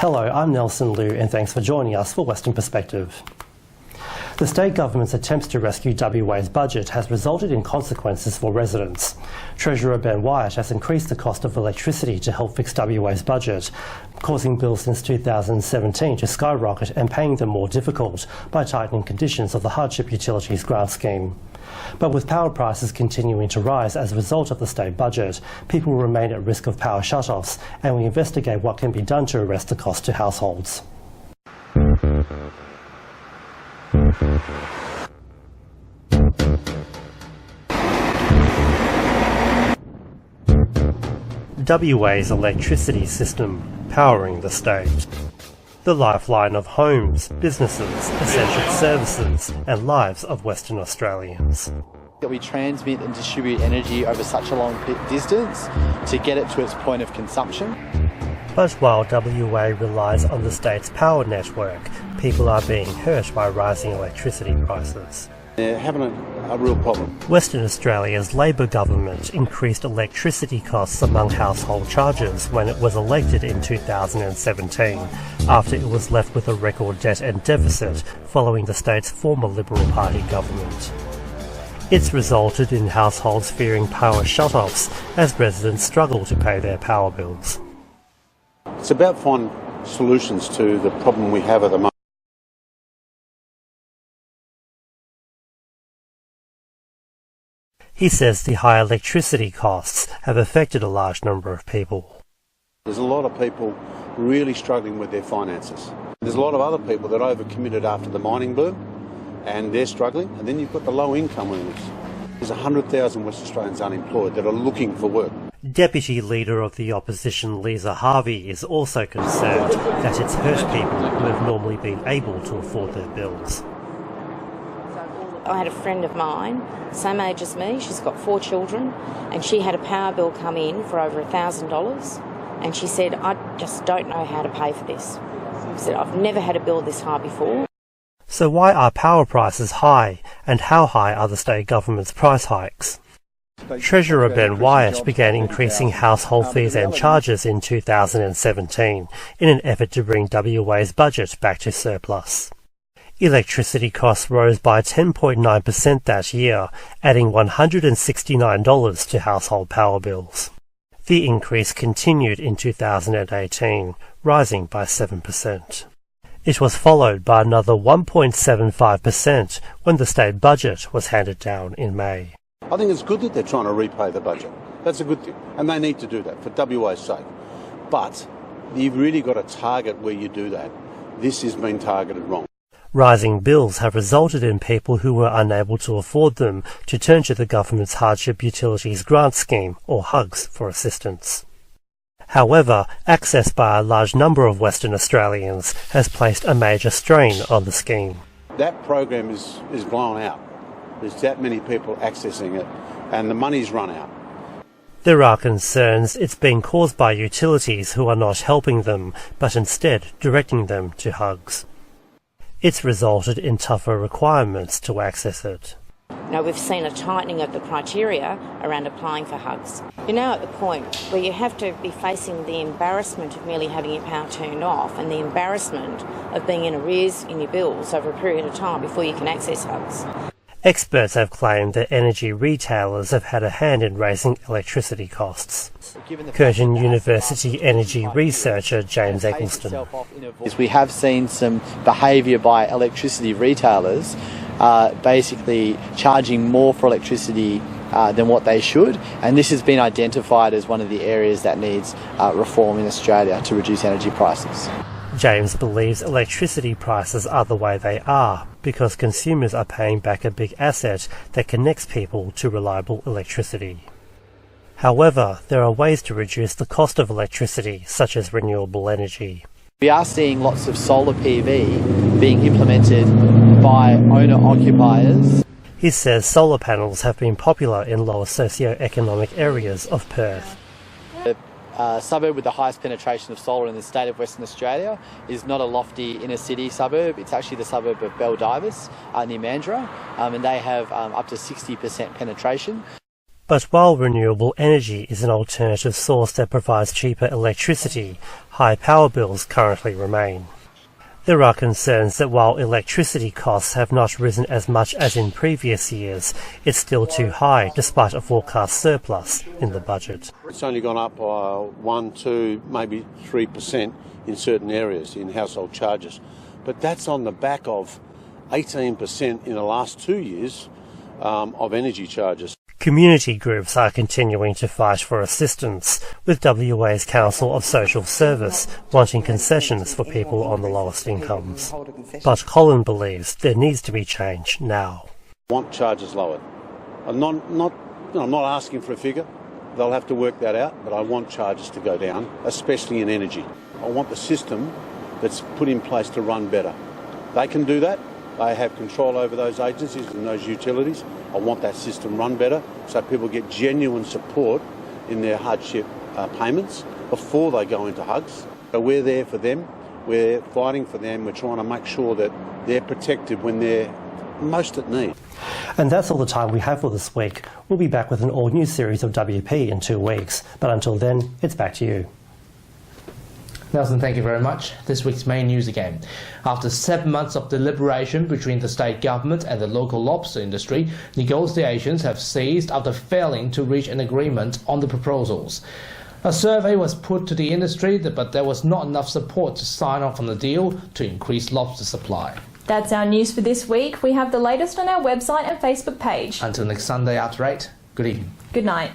Hello, I'm Nelson Liu and thanks for joining us for Western Perspective. The state government's attempts to rescue WA's budget has resulted in consequences for residents. Treasurer Ben Wyatt has increased the cost of electricity to help fix WA's budget, causing bills since 2017 to skyrocket and paying them more difficult by tightening conditions of the hardship utilities grant scheme. But with power prices continuing to rise as a result of the state budget, people remain at risk of power shutoffs, and we investigate what can be done to arrest the cost to households. WA's electricity system, powering the state. The lifeline of homes, businesses, essential services and lives of Western Australians. We transmit and distribute energy over such a long distance to get it to its point of consumption. But while WA relies on the state's power network, people are being hurt by rising electricity prices. They're having a real problem. Western Australia's Labor government increased electricity costs among household charges when it was elected in 2017, after it was left with a record debt and deficit following the state's former Liberal Party government. It's resulted in households fearing power shutoffs as residents struggle to pay their power bills. It's about finding solutions to the problem we have at the moment. He says the high electricity costs have affected a large number of people. There's a lot of people really struggling with their finances. There's a lot of other people that overcommitted after the mining boom and they're struggling, and then you've got the low income earners. There's 100,000 West Australians unemployed that are looking for work. Deputy Leader of the Opposition Lisa Harvey is also concerned that it's hurt people who have normally been able to afford their bills. I had a friend of mine, same age as me, she's got 4 children, and she had a power bill come in for over $1,000, and she said, I just don't know how to pay for this. She said, I've never had a bill this high before. So why are power prices high, and how high are the state government's price hikes? Treasurer Ben Wyatt began increasing household fees and charges in 2017 in an effort to bring WA's budget back to surplus. Electricity costs rose by 10.9% that year, adding $169 to household power bills. The increase continued in 2018, rising by 7%. It was followed by another 1.75% when the state budget was handed down in May. I think it's good that they're trying to repay the budget. That's a good thing, and they need to do that for WA's sake. But you've really got to target where you do that. This has been targeted wrong. Rising bills have resulted in people who were unable to afford them to turn to the government's Hardship Utilities Grant Scheme, or HUGS, for assistance. However, access by a large number of Western Australians has placed a major strain on the scheme. That program is blown out. There's that many people accessing it, and the money's run out. There are concerns it's being caused by utilities who are not helping them, but instead directing them to HUGS. It's resulted in tougher requirements to access it. Now, we've seen a tightening of the criteria around applying for HUGS. You're now at the point where you have to be facing the embarrassment of merely having your power turned off and the embarrassment of being in arrears in your bills over a period of time before you can access HUGS. Experts have claimed that energy retailers have had a hand in raising electricity costs. Curtin University energy researcher James Eggleston. We have seen some behaviour by electricity retailers basically charging more for electricity than what they should, and this has been identified as one of the areas that needs reform in Australia to reduce energy prices. James believes electricity prices are the way they are because consumers are paying back a big asset that connects people to reliable electricity. However, there are ways to reduce the cost of electricity, such as renewable energy. We are seeing lots of solar PV being implemented by owner-occupiers. He says solar panels have been popular in lower socio-economic areas of Perth. The suburb with the highest penetration of solar in the state of Western Australia is not a lofty inner city suburb. It's actually the suburb of Beldivis near Mandurah, and they have up to 60% penetration. But while renewable energy is an alternative source that provides cheaper electricity, high power bills currently remain. There are concerns that while electricity costs have not risen as much as in previous years, it's still too high despite a forecast surplus in the budget. It's only gone up by 1, 2, maybe 3% in certain areas in household charges. But that's on the back of 18% in the last 2 years of energy charges. Community groups are continuing to fight for assistance, with WA's Council of Social Service wanting concessions for people on the lowest incomes. But Colin believes there needs to be change now. I want charges lowered. I'm not asking for a figure. They'll have to work that out, but I want charges to go down, especially in energy. I want the system that's put in place to run better. They can do that. They have control over those agencies and those utilities. I want that system run better so people get genuine support in their hardship payments before they go into hugs. So we're there for them. We're fighting for them. We're trying to make sure that they're protected when they're most at need. And that's all the time we have for this week. We'll be back with an all-new series of WP in 2 weeks. But until then, it's back to you. Nelson, thank you very much. This week's main news again. After 7 months of deliberation between the state government and the local lobster industry, negotiations have ceased after failing to reach an agreement on the proposals. A survey was put to the industry, but there was not enough support to sign off on the deal to increase lobster supply. That's our news for this week. We have the latest on our website and Facebook page. Until next Sunday after 8, good evening. Good night.